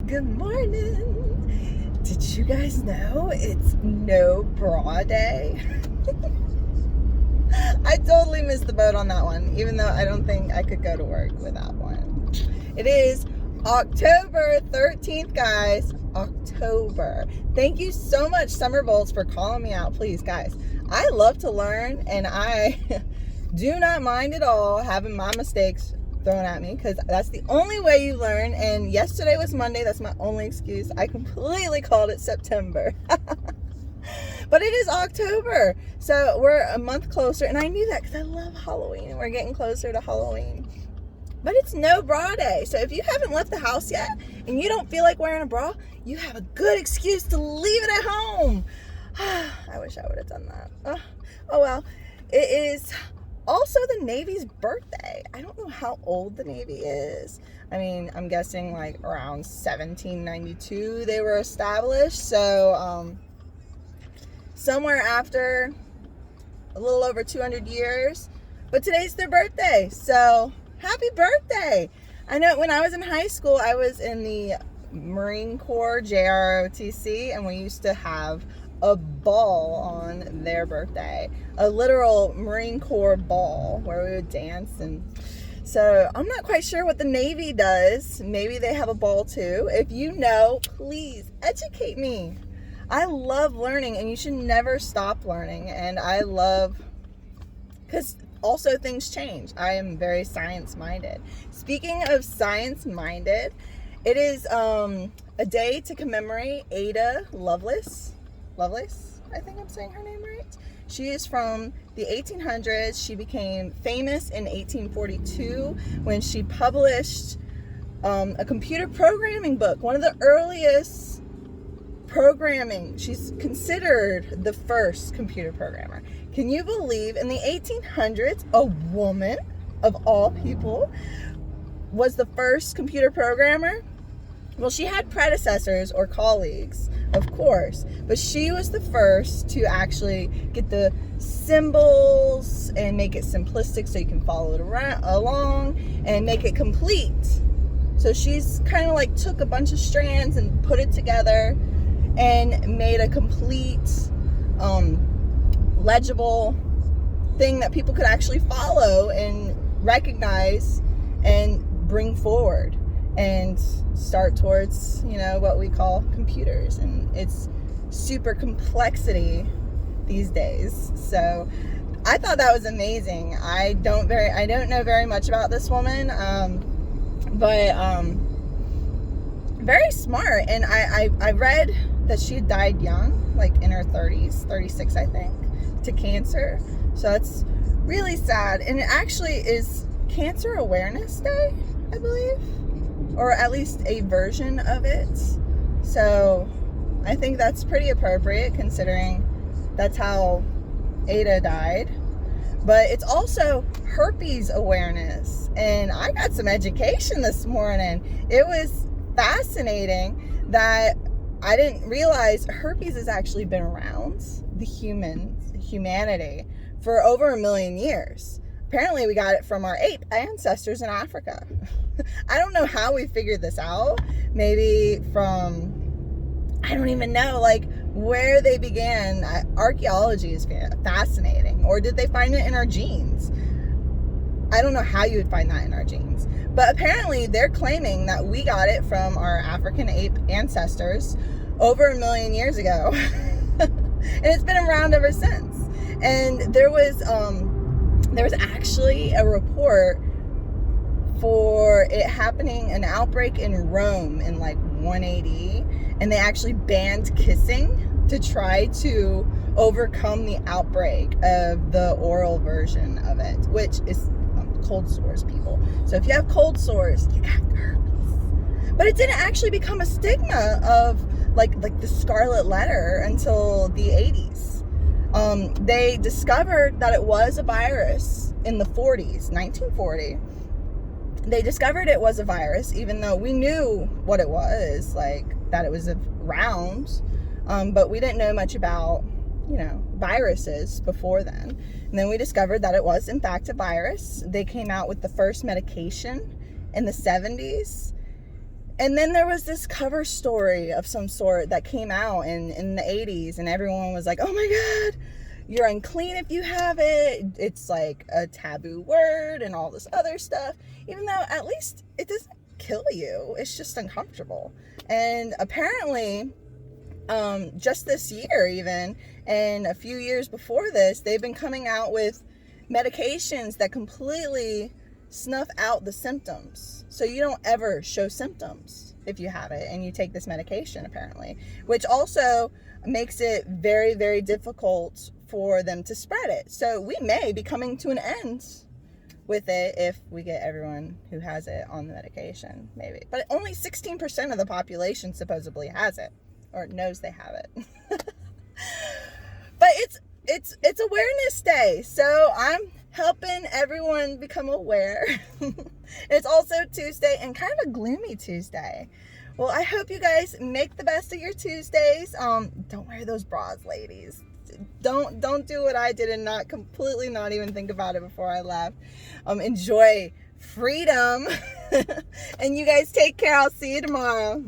Good morning. Did you guys know it's no bra day? I totally missed the boat on that one, even though I don't think I could go to work without one. It is October 13th, guys. October. Thank you so much, Summer Bolts, for calling me out. Please, guys. I love to learn, and I do not mind at all having my mistakes thrown at me, because that's the only way you learn. And yesterday was Monday. That's my only excuse. I completely called it September. But it is October, so we're a month closer, and I knew that because I love Halloween, and we're getting closer to Halloween. But it's no bra day, so if you haven't left the house yet and you don't feel like wearing a bra, you have a good excuse to leave it at home. I wish I would have done that. Oh well. It is also the Navy's birthday. I don't know how old the Navy is. I mean, I'm guessing like around 1792 they were established, so somewhere after a little over 200 years. But today's their birthday, so happy birthday. I know when I was in high school, I was in the Marine Corps, JROTC, and we used to have a ball on their birthday, a literal Marine Corps ball where we would dance. And so I'm not quite sure what the Navy does. Maybe they have a ball too. If you know, please educate me. I love learning, and you should never stop learning. And I love, because also things change. I am very science-minded. Speaking of science-minded, it is a day to commemorate Ada Lovelace. I think I'm saying her name right. She is from the 1800s. She became famous in 1842 when she published a computer programming book, one of the earliest programming. She's considered the first computer programmer. Can you believe in the 1800s, a woman of all people was the first computer programmer? Well, she had predecessors or colleagues, of course, but she was the first to actually get the symbols and make it simplistic so you can follow it along and make it complete. So she's kind of like took a bunch of strands and put it together and made a complete legible thing that people could actually follow and recognize and bring forward and start towards, what we call computers. And it's super complexity these days. So I thought that was amazing. I don't know very much about this woman, but very smart. And I read that she had died young, like in her 30s, 36 I think, to cancer. So that's really sad. And it actually is Cancer Awareness Day, I believe, or at least a version of it. So I think that's pretty appropriate considering that's how Ada died. But it's also Herpes Awareness, and I got some education this morning. It was fascinating that I didn't realize herpes has actually been around humanity for over 1 million years. Apparently we got it from our ape ancestors in Africa. I don't know how we figured this out. Maybe from, I don't even know, like where they began. Archaeology is fascinating. Or did they find it in our genes? I don't know how you would find that in our genes. But apparently they're claiming that we got it from our African ape ancestors over 1 million years ago. And it's been around ever since. And there was actually a report for it happening, an outbreak in Rome in like 180, and they actually banned kissing to try to overcome the outbreak of the oral version of it, which is cold sores, people. So if you have cold sores, you got herpes. But it didn't actually become a stigma of like the scarlet letter until the 80s. They discovered that it was a virus in the 40s, 1940. They discovered it was a virus, even though we knew what it was, like that it was around, but we didn't know much about, viruses before then. And then we discovered that it was in fact a virus. They came out with the first medication in the 70s. And then there was this cover story of some sort that came out in the 80s, and everyone was like, oh my God, you're unclean if you have it. It's like a taboo word and all this other stuff, even though at least it doesn't kill you. It's just uncomfortable. And apparently, just this year even, and a few years before this, they've been coming out with medications that completely snuff out the symptoms. So you don't ever show symptoms if you have it and you take this medication, apparently, which also makes it very, very difficult for them to spread it. So we may be coming to an end with it if we get everyone who has it on the medication, maybe. But only 16% of the population supposedly has it or knows they have it. But it's Awareness Day, so I'm helping everyone become aware. It's also Tuesday, and kind of a gloomy Tuesday. Well, I hope you guys make the best of your Tuesdays. Don't wear those bras, ladies. Don't do what I did and not even think about it before I left. Enjoy freedom. And you guys take care. I'll see you tomorrow.